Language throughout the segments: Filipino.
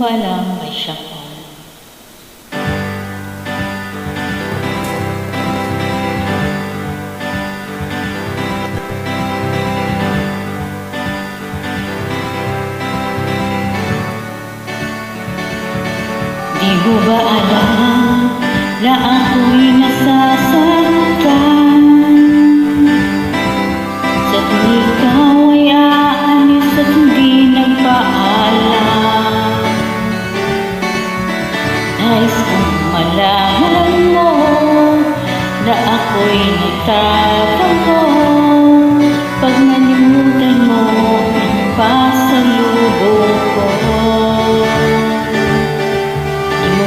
palang may siyakal. Di mo ba alam na ako'y nasasaktan? Sa tuwing ikaw ay aalis at hindi nagpaalam. Nais kong malaman mo na ako'y nagtatango pag nalimutan mo ang pasalubong ko.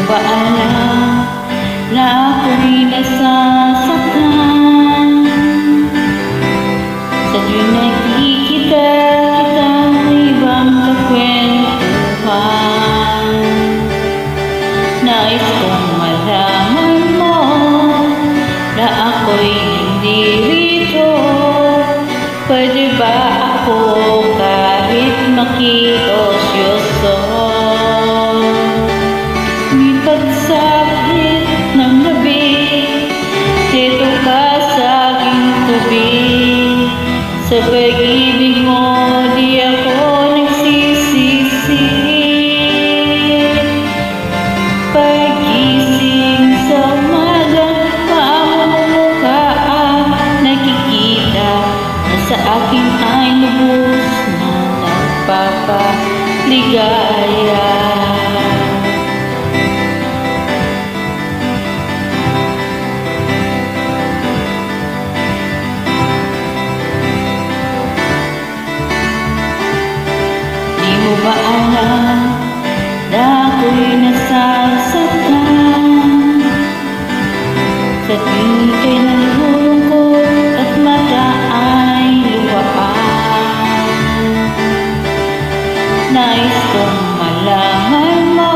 Ba alam na ako'y nasasaktan? Sa tuwing nakikita kita may ibang kakwentuhan. Nais kong malaman mo na ako'y hindi rito. Pwede ba ako kahit makiosyoso? Pagsapit ng gabi, dito ka sa aking tabi. Sa pag-ibig mo, di ako nagsisisi. Pag-gising sa umaga, pamumukha ang nakikita na sa akin ay lubos na nagpapaligaya. Di mo ba alam na ako'y nasasaktan? Sa tuwing ika'y nalulungkot at mata ay luwaan. Nais kong malaman mo,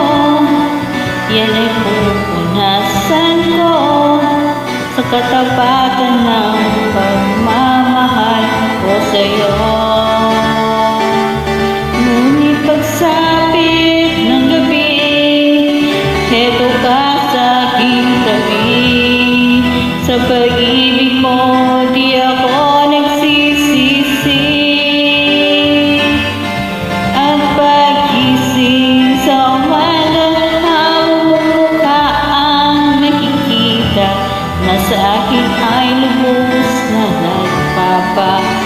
yan ay pupunasan ko sa katapatan ng pagmamahal ko sa'yo. Pagsapit ng gabi, heto ka sa aking tabi. Sa pag-ibig mo, di ako nagsisisi. At pag-gising sa umaga, pamumukha ang nakikita na sa akin ay lubos na nagpapaligaya.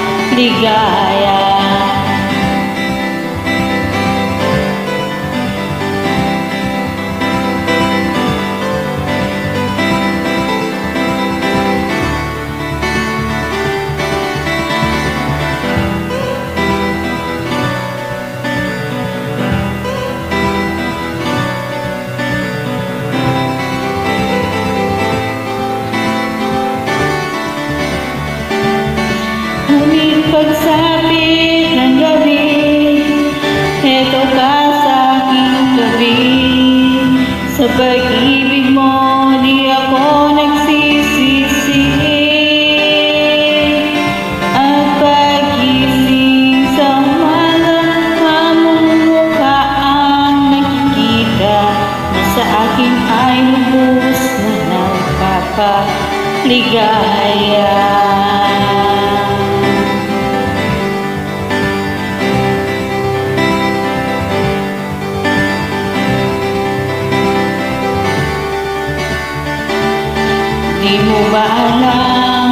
Pagsapit ng gabi, heto ka sa aking tabi. Sa pag-ibig mo, di ako nagsisisi. At pag-gising sa umaga, pamumukha ang nakikita na sa akin ay lubos na nagpapaligaya. Di mo ba alam